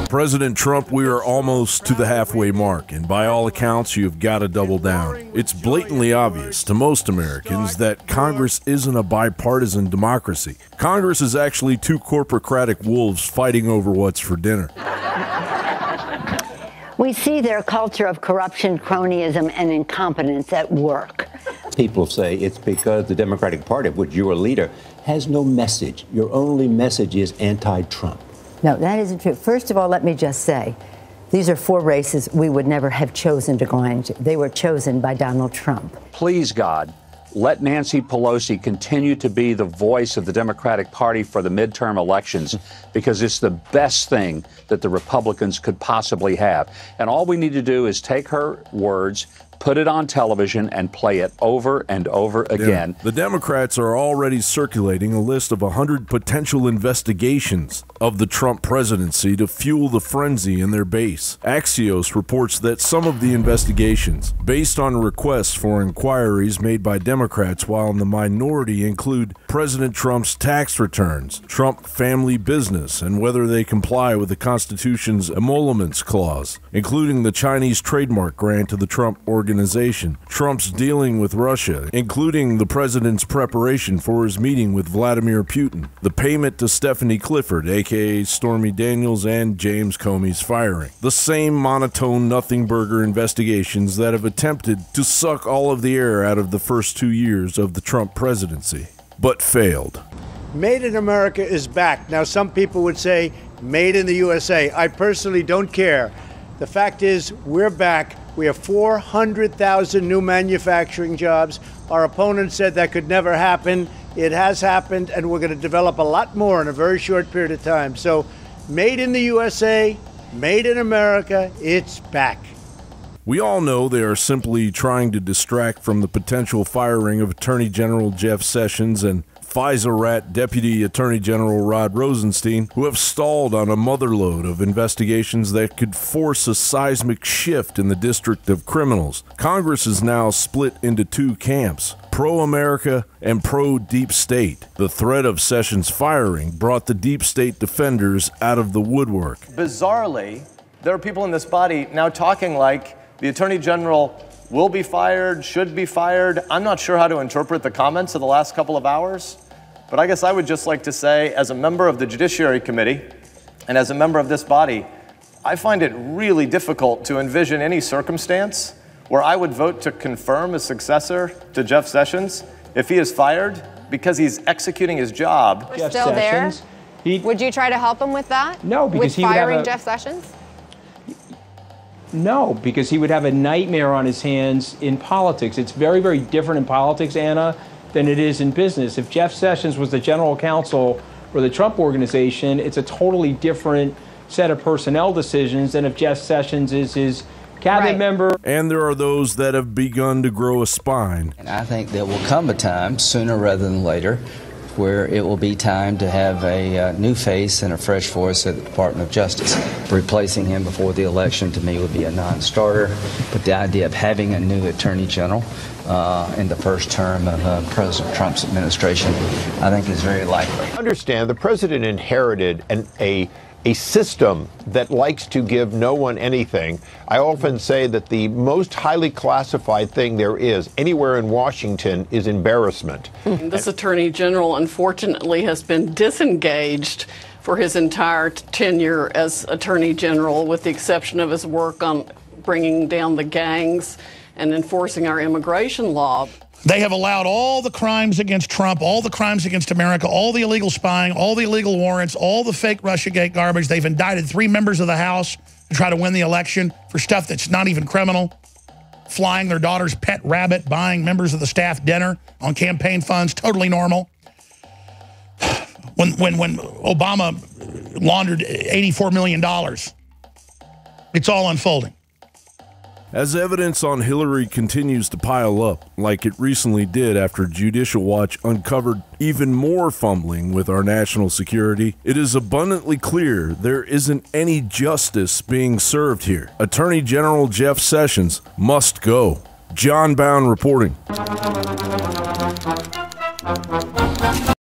President Trump, we are almost to the halfway mark, and by all accounts, you've got to double down. It's blatantly obvious to most Americans that Congress isn't a bipartisan democracy. Congress is actually two corporocratic wolves fighting over what's for dinner. We see their culture of corruption, cronyism, and incompetence at work. People say it's because the Democratic Party, of which you're a leader, has no message. Your only message is anti-Trump. No, that isn't true. First of all, let me just say, these are 4 races we would never have chosen to go into. They were chosen by Donald Trump. Please, God, let Nancy Pelosi continue to be the voice of the Democratic Party for the midterm elections, because it's the best thing that the Republicans could possibly have. And all we need to do is take her words, put it on television, and play it over and over again. The Democrats are already circulating a list of 100 potential investigations of the Trump presidency to fuel the frenzy in their base. Axios reports that some of the investigations, based on requests for inquiries made by Democrats while in the minority, include President Trump's tax returns, Trump family business, and whether they comply with the Constitution's emoluments clause, including the Chinese trademark grant to the Trump organization, Trump's dealing with Russia, including the president's preparation for his meeting with Vladimir Putin, the payment to Stephanie Clifford, aka Stormy Daniels, and James Comey's firing. The same monotone nothing burger investigations that have attempted to suck all of the air out of the first 2 years of the Trump presidency, but failed. Made in America is back. Now, some people would say made in the USA. I personally don't care. The fact is, we're back. We have 400,000 new manufacturing jobs. Our opponents said that could never happen. It has happened, and we're going to develop a lot more in a very short period of time. So, made in the USA, made in America, it's back. We all know they are simply trying to distract from the potential firing of Attorney General Jeff Sessions and FISA rat Deputy Attorney General Rod Rosenstein, who have stalled on a motherload of investigations that could force a seismic shift in the District of Criminals. Congress is now split into 2 camps, pro-America and pro-deep state. The threat of Sessions' firing brought the deep state defenders out of the woodwork. Bizarrely, there are people in this body now talking like the Attorney General will be fired, should be fired. I'm not sure how to interpret the comments of the last couple of hours, but I guess I would just like to say, as a member of the Judiciary Committee and as a member of this body, I find it really difficult to envision any circumstance where I would vote to confirm a successor to Jeff Sessions if he is fired because he's executing his job. We're still there? Would you try to help him with that? No, because with firing Jeff Sessions? No, because he would have a nightmare on his hands in politics. It's very, very different in politics, Anna, than it is in business. If Jeff Sessions was the general counsel for the Trump organization, it's a totally different set of personnel decisions than if Jeff Sessions is his cabinet member. And there are those that have begun to grow a spine. And I think there will come a time, sooner rather than later, where it will be time to have a new face and a fresh voice at the Department of Justice. Replacing him before the election, to me, would be a non-starter. But the idea of having a new Attorney General in the first term of President Trump's administration, I think is very likely. Understand, the president inherited a system that likes to give no one anything. I often say that the most highly classified thing there is anywhere in Washington is embarrassment. This Attorney General, unfortunately, has been disengaged for his entire tenure as Attorney General, with the exception of his work on bringing down the gangs and enforcing our immigration law. They have allowed all the crimes against Trump, all the crimes against America, all the illegal spying, all the illegal warrants, all the fake Russiagate garbage. They've indicted 3 members of the House to try to win the election for stuff that's not even criminal. Flying their daughter's pet rabbit, buying members of the staff dinner on campaign funds, totally normal. When Obama laundered $84 million, it's all unfolding. As evidence on Hillary continues to pile up, like it recently did after Judicial Watch uncovered even more fumbling with our national security, it is abundantly clear there isn't any justice being served here. Attorney General Jeff Sessions must go. John Bound reporting.